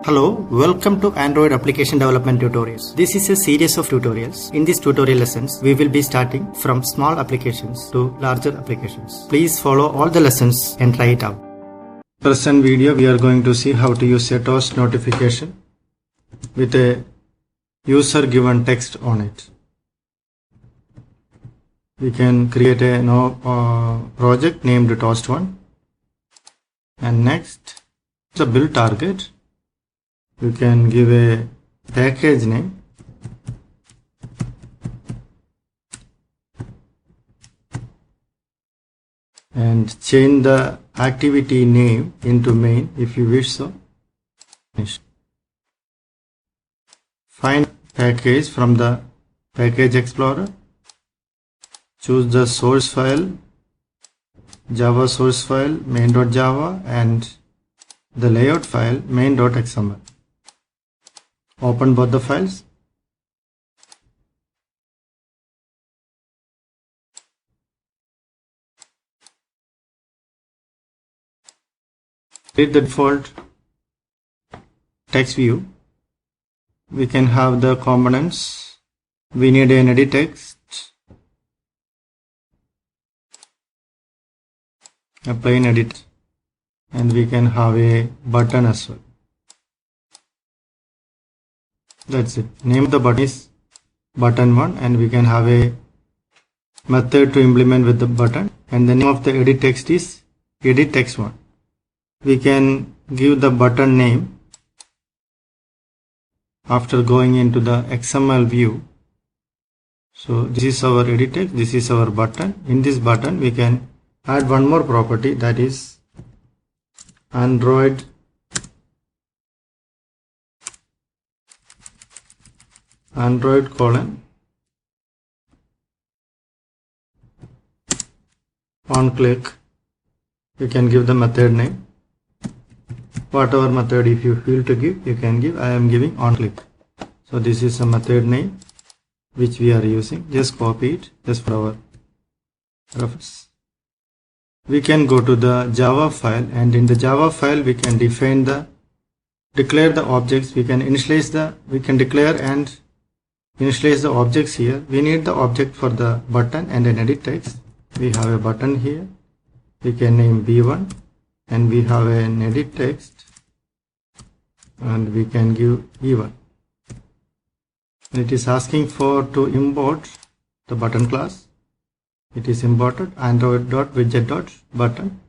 Hello, welcome to Android Application Development Tutorials. This is a series of tutorials. In these tutorial lessons, we will be starting from small applications to larger applications. Please follow all the lessons and try it out. Present video, we are going to see how to use a toast notification with a user given text on it. We can create a project named toast1, and next the build target. You can give a package name, and change the activity name into main if you wish so. Find package from the package explorer. Choose the source file, Java source file main.java, and the layout file main.xml. Open both the files. Create the default text view. We can have the components. We need an EditText, a plain edit, and we can have a button as well. That's it. Name of the button is button1, and we can have a method to implement with the button, and the name of the EditText is EditText1. We can give the button name after going into the XML view. So this is our EditText, this is our button. In this button we can add one more property, that is Android colon onClick. You can give the method name, whatever method if you feel to give, you can give. I am giving onClick. So this is a method name which we are using. Just copy it just for our reference. We can go to the Java file, and in the Java file we can declare the objects. We can declare and initialize the objects here. We need the object for the button and an EditText. We have a button here. We can name B1, and we have an EditText, and we can give E1. It is asking to import the button class. It is imported android.widget.button.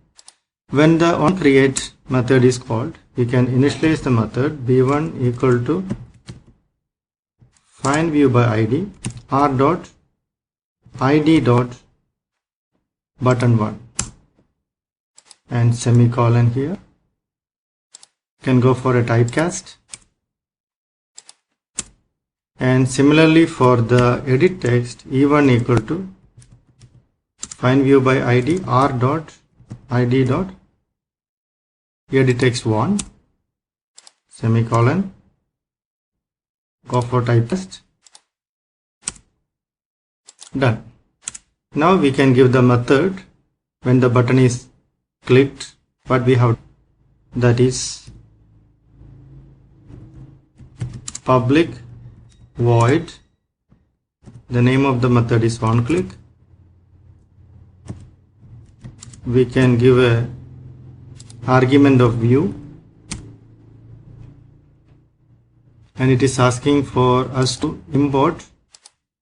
When the onCreate method is called, we can initialize the method B1 equal to find view by ID r.id.button1 and semicolon here. You can go for a typecast, and similarly for the EditText, E1 equal to find view by ID r.id.editText1 semicolon. Go for typecast. Done. Now we can give the method when the button is clicked. What we have, that is public void. The name of the method is onClick. We can give a argument of view, and it is asking for us to import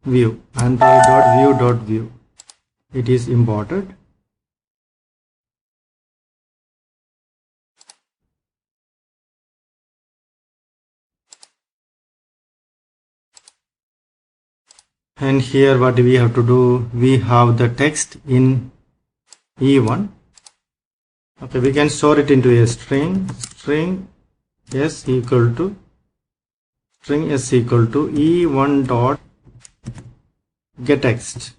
view, android.view.view. It is imported. And here what we have to do, we have the text in E1. Okay, we can store it into a string s equal to E1 dot getText.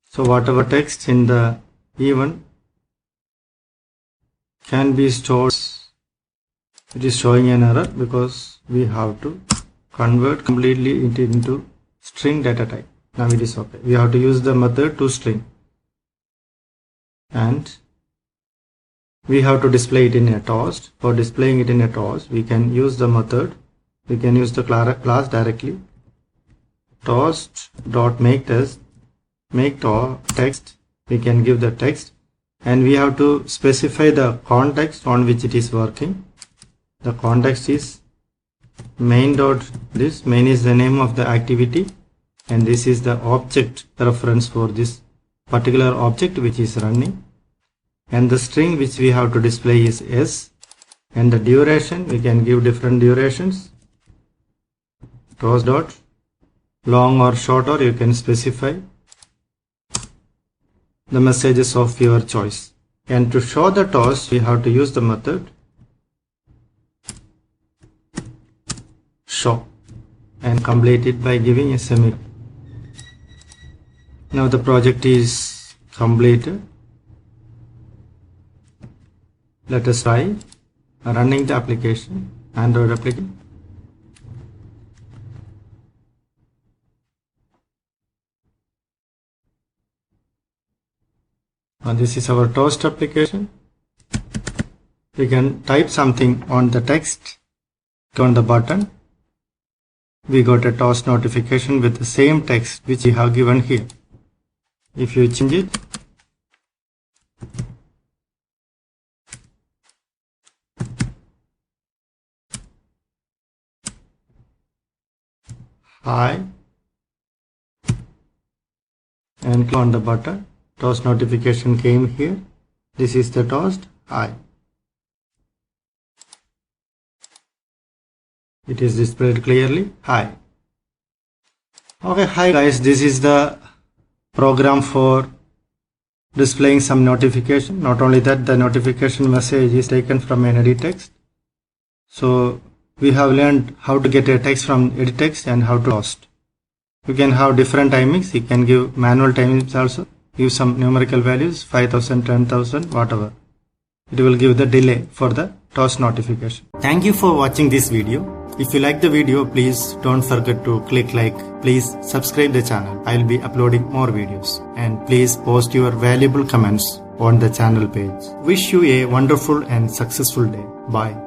So whatever text in the E1 can be stored. It is showing an error because we have to convert completely into string data type. Now it is okay. We have to use the method to string, and we have to display it in a toast. For displaying it in a toast, we can use the method. We can use the class directly. Toast.makeText, make text. We can give the text, and we have to specify the context on which it is working. The context is main dot this. Main is the name of the activity, and this is the object reference for this particular object which is running. And the string which we have to display is S, and the duration we can give different durations. Toast dot long or short, or you can specify the messages of your choice. And to show the toast, we have to use the method show and complete it by giving a semicolon. Now the project is completed. Let us try running the application, Android application. This is our toast application. We can type something on the text, click on the button. We got a toast notification with the same text which we have given here. If you change it, hi, and click on the button, toast notification came here. This is the toast, hi. It is displayed clearly, hi. Okay, hi guys, this is the program for displaying some notification. Not only that, the notification message is taken from an EditText. So we have learned how to get a text from EditText and how to toast. You can have different timings. You can give manual timings also. Give some numerical values, 5000, 10,000, whatever. It will give the delay for the toast notification. Thank you for watching this video. If you like the video, please don't forget to click like. Please subscribe the channel. I will be uploading more videos. And please post your valuable comments on the channel page. Wish you a wonderful and successful day. Bye.